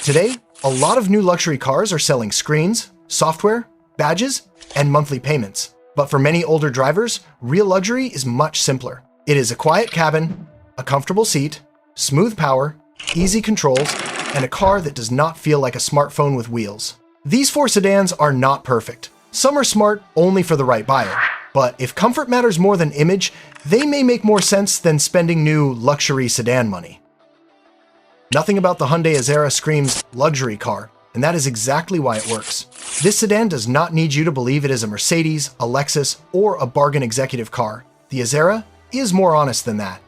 Today, a lot of new luxury cars are selling screens, software, badges, and monthly payments. But for many older drivers, real luxury is much simpler. It is a quiet cabin, a comfortable seat, smooth power, easy controls, and a car that does not feel like a smartphone with wheels. These 4 sedans are not perfect. Some are smart only for the right buyer. But if comfort matters more than image, they may make more sense than spending new luxury sedan money. Nothing about the Hyundai Azera screams luxury car, and that is exactly why it works. This sedan does not need you to believe it is a Mercedes, a Lexus, or a bargain executive car. The Azera is more honest than that.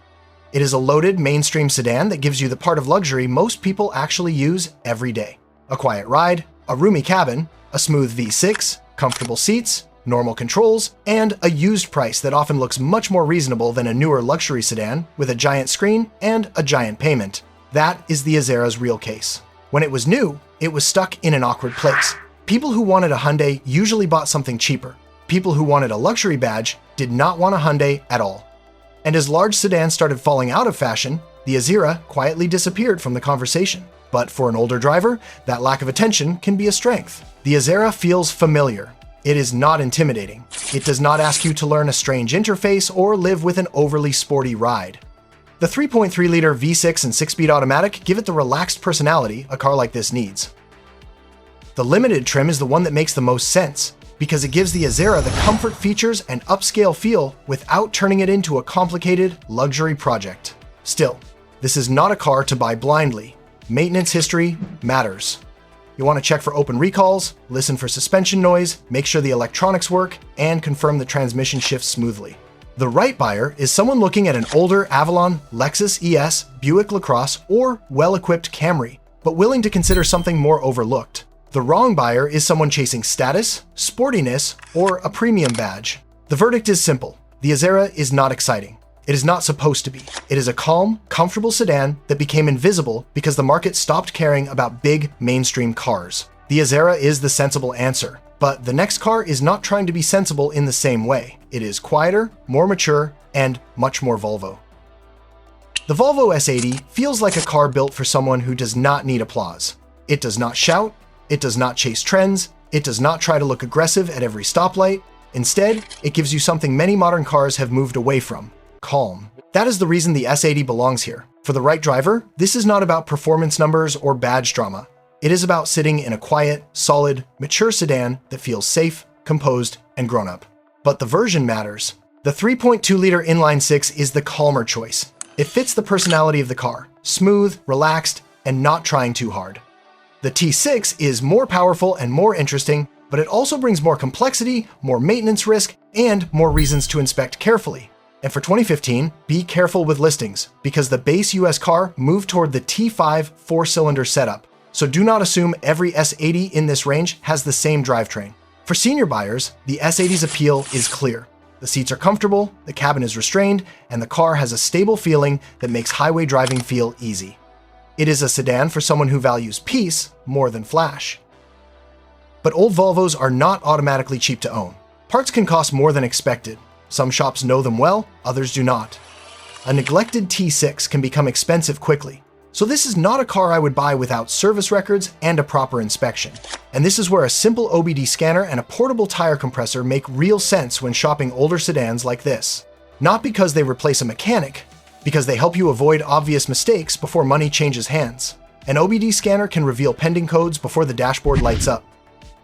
It is a loaded mainstream sedan that gives you the part of luxury most people actually use every day. A quiet ride, a roomy cabin, a smooth V6, comfortable seats, normal controls, and a used price that often looks much more reasonable than a newer luxury sedan with a giant screen and a giant payment. That is the Azera's real case. When it was new, it was stuck in an awkward place. People who wanted a Hyundai usually bought something cheaper. People who wanted a luxury badge did not want a Hyundai at all. And as large sedans started falling out of fashion, the Azera quietly disappeared from the conversation. But for an older driver, that lack of attention can be a strength. The Azera feels familiar. It is not intimidating. It does not ask you to learn a strange interface or live with an overly sporty ride. The 3.3-liter V6 and 6-speed automatic give it the relaxed personality a car like this needs. The Limited trim is the one that makes the most sense, because it gives the Azera the comfort features and upscale feel without turning it into a complicated luxury project. Still, this is not a car to buy blindly. Maintenance history matters. You want to check for open recalls, listen for suspension noise, make sure the electronics work, and confirm the transmission shifts smoothly. The right buyer is someone looking at an older Avalon, Lexus ES, Buick LaCrosse, or well-equipped Camry, but willing to consider something more overlooked. The wrong buyer is someone chasing status, sportiness, or a premium badge. The verdict is simple. The Azera is not exciting. It is not supposed to be. It is a calm, comfortable sedan that became invisible because the market stopped caring about big, mainstream cars. The Azera is the sensible answer, but the next car is not trying to be sensible in the same way. It is quieter, more mature, and much more Volvo. The Volvo S80 feels like a car built for someone who does not need applause. It does not shout, it does not chase trends, it does not try to look aggressive at every stoplight. Instead, it gives you something many modern cars have moved away from: calm. That is the reason the S80 belongs here. For the right driver, this is not about performance numbers or badge drama. It is about sitting in a quiet, solid, mature sedan that feels safe, composed, and grown up. But the version matters. The 3.2-liter inline-6 is the calmer choice. It fits the personality of the car: smooth, relaxed, and not trying too hard. The T6 is more powerful and more interesting, but it also brings more complexity, more maintenance risk, and more reasons to inspect carefully. And for 2015, be careful with listings, because the base US car moved toward the T5 4-cylinder setup. So do not assume every S80 in this range has the same drivetrain. For senior buyers, the S80's appeal is clear. The seats are comfortable, the cabin is restrained, and the car has a stable feeling that makes highway driving feel easy. It is a sedan for someone who values peace more than flash. But old Volvos are not automatically cheap to own. Parts can cost more than expected. Some shops know them well, others do not. A neglected T6 can become expensive quickly. So this is not a car I would buy without service records and a proper inspection. And this is where a simple OBD scanner and a portable tire compressor make real sense when shopping older sedans like this. Not because they replace a mechanic, because they help you avoid obvious mistakes before money changes hands. An OBD scanner can reveal pending codes before the dashboard lights up.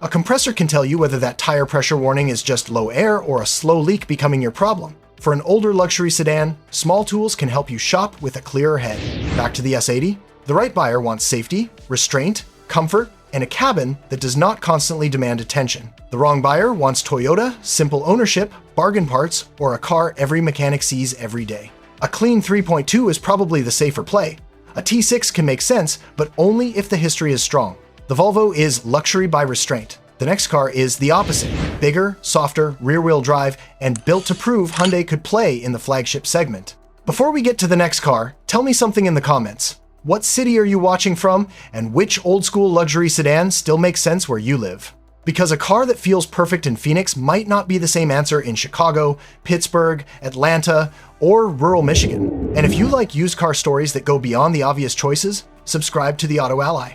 A compressor can tell you whether that tire pressure warning is just low air or a slow leak becoming your problem. For an older luxury sedan, small tools can help you shop with a clearer head. Back to the S80, the right buyer wants safety, restraint, comfort, and a cabin that does not constantly demand attention. The wrong buyer wants Toyota, simple ownership, bargain parts, or a car every mechanic sees every day. A clean 3.2 is probably the safer play. A T6 can make sense, but only if the history is strong. The Volvo is luxury by restraint. The next car is the opposite: bigger, softer, rear-wheel drive, and built to prove Hyundai could play in the flagship segment. Before we get to the next car, tell me something in the comments. What city are you watching from, and which old-school luxury sedan still makes sense where you live? Because a car that feels perfect in Phoenix might not be the same answer in Chicago, Pittsburgh, Atlanta, or rural Michigan. And if you like used car stories that go beyond the obvious choices, subscribe to the Auto Ally.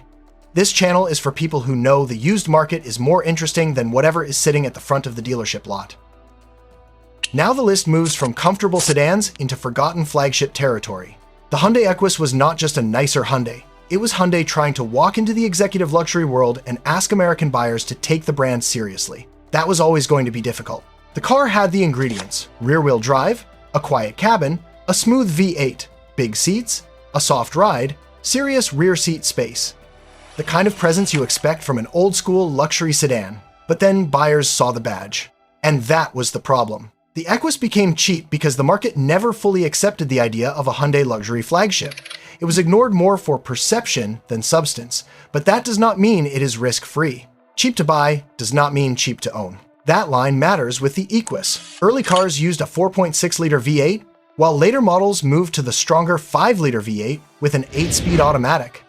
This channel is for people who know the used market is more interesting than whatever is sitting at the front of the dealership lot. Now the list moves from comfortable sedans into forgotten flagship territory. The Hyundai Equus was not just a nicer Hyundai. It was Hyundai trying to walk into the executive luxury world and ask American buyers to take the brand seriously. That was always going to be difficult. The car had the ingredients: rear-wheel drive, a quiet cabin, a smooth V8, big seats, a soft ride, serious rear seat space. The kind of presence you expect from an old-school luxury sedan. But then buyers saw the badge. And that was the problem. The Equus became cheap because the market never fully accepted the idea of a Hyundai luxury flagship. It was ignored more for perception than substance, but that does not mean it is risk-free. Cheap to buy does not mean cheap to own. That line matters with the Equus. Early cars used a 4.6-liter V8, while later models moved to the stronger 5-liter V8 with an 8-speed automatic.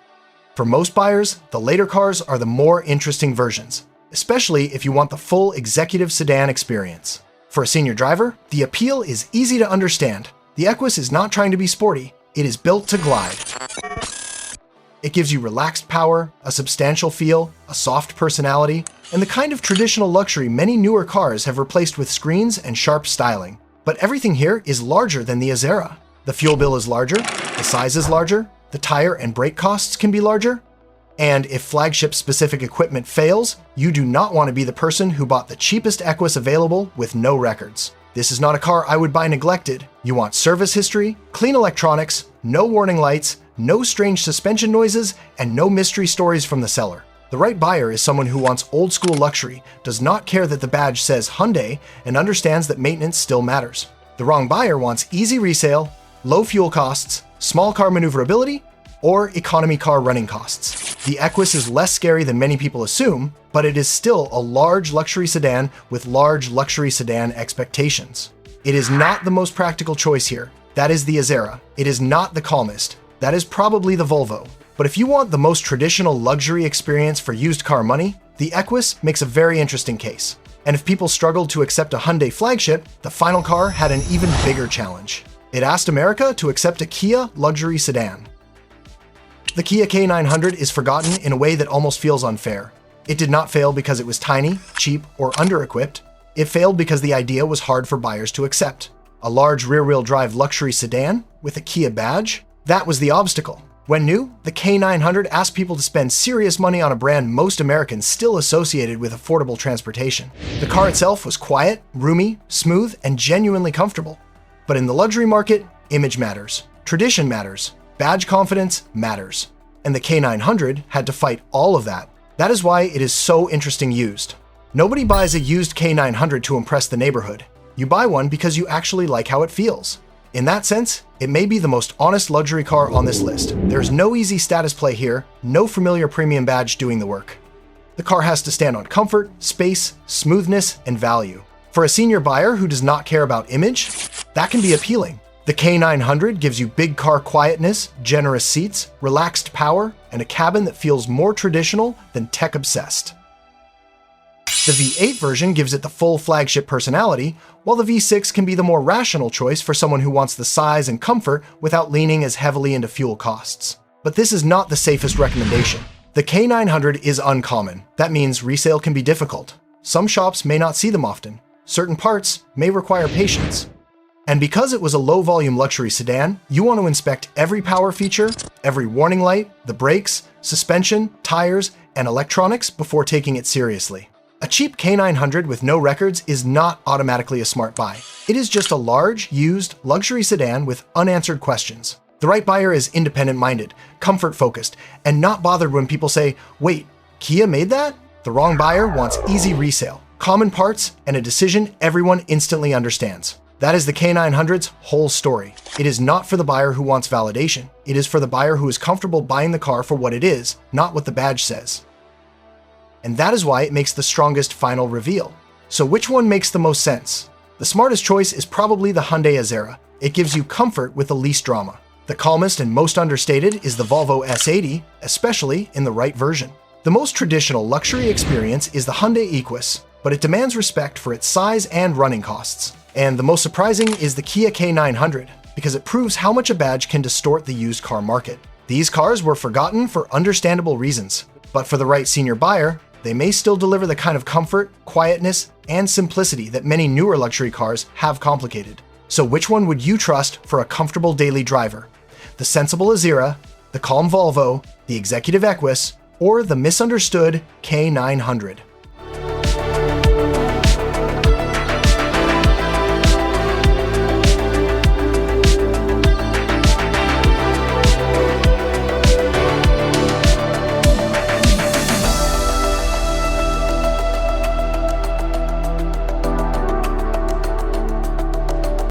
For most buyers, the later cars are the more interesting versions, especially if you want the full executive sedan experience. For a senior driver, the appeal is easy to understand. The Equus is not trying to be sporty, it is built to glide. It gives you relaxed power, a substantial feel, a soft personality, and the kind of traditional luxury many newer cars have replaced with screens and sharp styling. But everything here is larger than the Azera. The fuel bill is larger, the size is larger, the tire and brake costs can be larger. And if flagship-specific equipment fails, you do not want to be the person who bought the cheapest Equus available with no records. This is not a car I would buy neglected. You want service history, clean electronics, no warning lights, no strange suspension noises, and no mystery stories from the seller. The right buyer is someone who wants old-school luxury, does not care that the badge says Hyundai, and understands that maintenance still matters. The wrong buyer wants easy resale, low fuel costs, small car maneuverability, or economy car running costs. The Equus is less scary than many people assume, but it is still a large luxury sedan with large luxury sedan expectations. It is not the most practical choice here. That is the Azera. It is not the calmest. That is probably the Volvo. But if you want the most traditional luxury experience for used car money, the Equus makes a very interesting case. And if people struggled to accept a Hyundai flagship, the final car had an even bigger challenge. It asked America to accept a Kia luxury sedan. The Kia K900 is forgotten in a way that almost feels unfair. It did not fail because it was tiny, cheap, or under-equipped. It failed because the idea was hard for buyers to accept. A large rear-wheel drive luxury sedan with a Kia badge? That was the obstacle. When new, the K900 asked people to spend serious money on a brand most Americans still associated with affordable transportation. The car itself was quiet, roomy, smooth, and genuinely comfortable. But in the luxury market, image matters. Tradition matters. Badge confidence matters. And the K900 had to fight all of that. That is why it is so interesting used. Nobody buys a used K900 to impress the neighborhood. You buy one because you actually like how it feels. In that sense, it may be the most honest luxury car on this list. There's no easy status play here, no familiar premium badge doing the work. The car has to stand on comfort, space, smoothness, and value. For a senior buyer who does not care about image, that can be appealing. The K900 gives you big car quietness, generous seats, relaxed power, and a cabin that feels more traditional than tech-obsessed. The V8 version gives it the full flagship personality, while the V6 can be the more rational choice for someone who wants the size and comfort without leaning as heavily into fuel costs. But this is not the safest recommendation. The K900 is uncommon. That means resale can be difficult. Some shops may not see them often. Certain parts may require patience. And because it was a low-volume luxury sedan, you want to inspect every power feature, every warning light, the brakes, suspension, tires, and electronics before taking it seriously. A cheap K900 with no records is not automatically a smart buy. It is just a large, used, luxury sedan with unanswered questions. The right buyer is independent-minded, comfort-focused, and not bothered when people say, "Wait, Kia made that?" The wrong buyer wants easy resale, common parts, and a decision everyone instantly understands. That is the K900's whole story. It is not for the buyer who wants validation. It is for the buyer who is comfortable buying the car for what it is, not what the badge says. And that is why it makes the strongest final reveal. So which one makes the most sense? The smartest choice is probably the Hyundai Azera. It gives you comfort with the least drama. The calmest and most understated is the Volvo S80, especially in the right version. The most traditional luxury experience is the Hyundai Equus, but it demands respect for its size and running costs. And the most surprising is the Kia K900, because it proves how much a badge can distort the used car market. These cars were forgotten for understandable reasons. But for the right senior buyer, they may still deliver the kind of comfort, quietness, and simplicity that many newer luxury cars have complicated. So which one would you trust for a comfortable daily driver? The sensible Azera, the calm Volvo, the executive Equus, or the misunderstood K900?